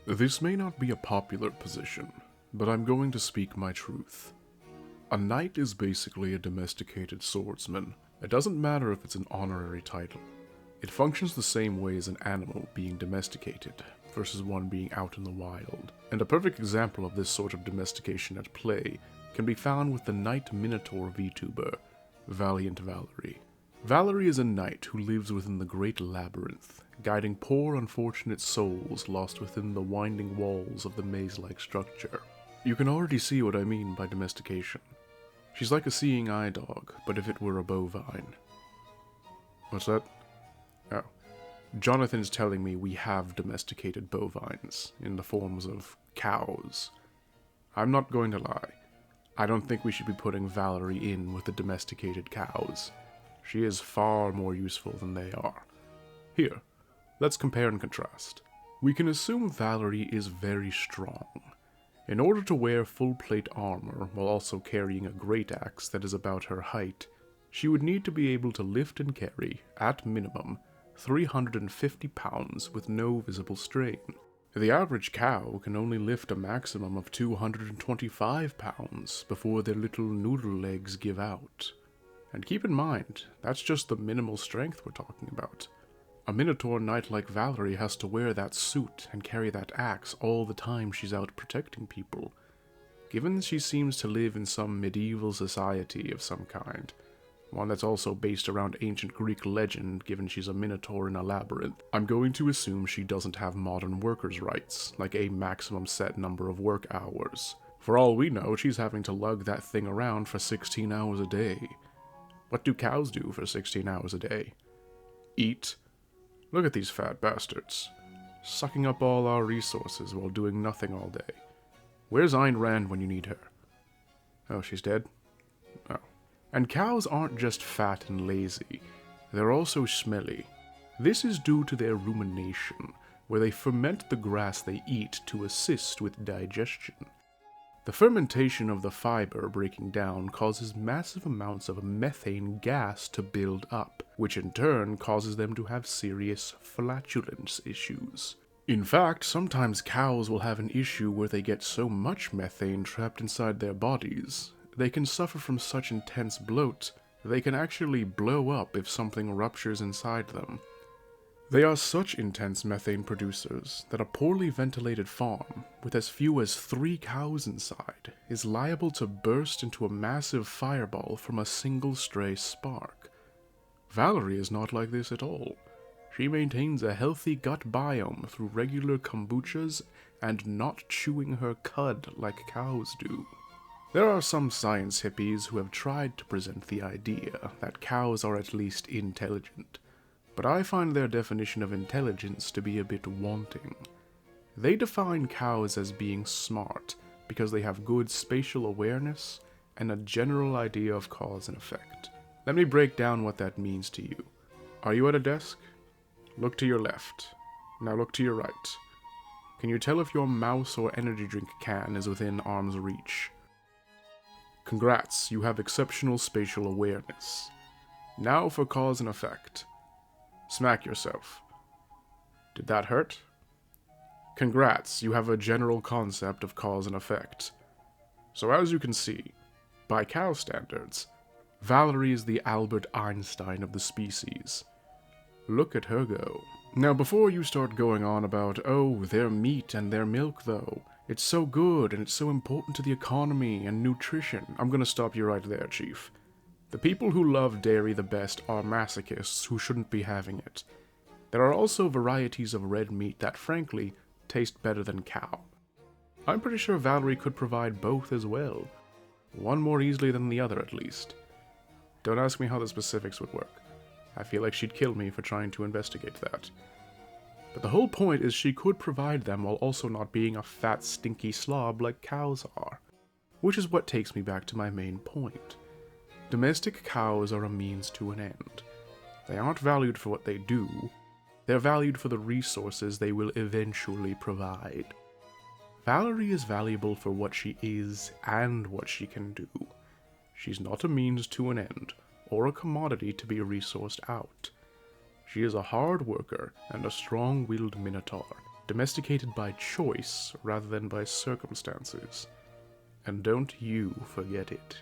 This may not be a popular position, but I'm going to speak my truth. A knight is basically a domesticated swordsman. It doesn't matter if it's an honorary title. It functions the same way as an animal being domesticated, versus one being out in the wild. And a perfect example of this sort of domestication at play can be found with the Knight Vtuber, Valiant Valorie. Valorie is a knight who lives within the great Labyrinth, guiding poor unfortunate souls lost within the winding walls of the maze-like structure. You can already see what I mean by domestication. She's like a seeing eye dog, but if it were a bovine. What's that? Oh. Jonathan's telling me we have domesticated bovines, in the forms of cows. I'm not going to lie. I don't think we should be putting Valorie in with the domesticated cows. She is far more useful than they are. Here, let's compare and contrast. We can assume Valorie is very strong. In order to wear full plate armor while also carrying a great axe that is about her height, she would need to be able to lift and carry, at minimum, 350 pounds with no visible strain. The average cow can only lift a maximum of 225 pounds before their little noodle legs give out. And keep in mind, that's just the minimal strength we're talking about. A Minotaur knight like Valorie has to wear that suit and carry that axe all the time she's out protecting people. Given she seems to live in some medieval society of some kind, one that's also based around ancient Greek legend given she's a Minotaur in a labyrinth, I'm going to assume she doesn't have modern workers' rights, like a maximum set number of work hours. For all we know, she's having to lug that thing around for 16 hours a day. What do cows do for 16 hours a day? Eat. Look at these fat bastards, sucking up all our resources while doing nothing all day. Where's Ayn Rand when you need her? Oh, she's dead? Oh. And cows aren't just fat and lazy, they're also smelly. This is due to their rumination, where they ferment the grass they eat to assist with digestion. The fermentation of the fiber breaking down causes massive amounts of methane gas to build up, which in turn causes them to have serious flatulence issues. In fact, sometimes cows will have an issue where they get so much methane trapped inside their bodies, they can suffer from such intense bloat, they can actually blow up if something ruptures inside them. They are such intense methane producers that a poorly ventilated farm, with as few as 3 cows inside, is liable to burst into a massive fireball from a single stray spark. Valorie is not like this at all. She maintains a healthy gut biome through regular kombuchas and not chewing her cud like cows do. There are some science hippies who have tried to present the idea that cows are at least intelligent, but I find their definition of intelligence to be a bit wanting. They define cows as being smart because they have good spatial awareness and a general idea of cause and effect. Let me break down what that means to you. Are you at a desk? Look to your left. Now look to your right. Can you tell if your mouse or energy drink can is within arm's reach? Congrats, you have exceptional spatial awareness. Now for cause and effect. Smack yourself. Did that hurt? Congrats, you have a general concept of cause and effect. So as you can see, by cow standards, Valorie is the Albert Einstein of the species. Look at her go. Now before you start going on about, oh, their meat and their milk though, it's so good and it's so important to the economy and nutrition, I'm gonna stop you right there, Chief. The people who love dairy the best are masochists who shouldn't be having it. There are also varieties of red meat that, frankly, taste better than cow. I'm pretty sure Valorie could provide both as well. One more easily than the other, at least. Don't ask me how the specifics would work. I feel like she'd kill me for trying to investigate that. But the whole point is she could provide them while also not being a fat, stinky slob like cows are. Which is what takes me back to my main point. Domestic cows are a means to an end. They aren't valued for what they do, they're valued for the resources they will eventually provide. Valorie is valuable for what she is and what she can do. She's not a means to an end, or a commodity to be resourced out. She is a hard worker and a strong-willed Minotaur, Domesticated by choice rather than by circumstances. And don't you forget it.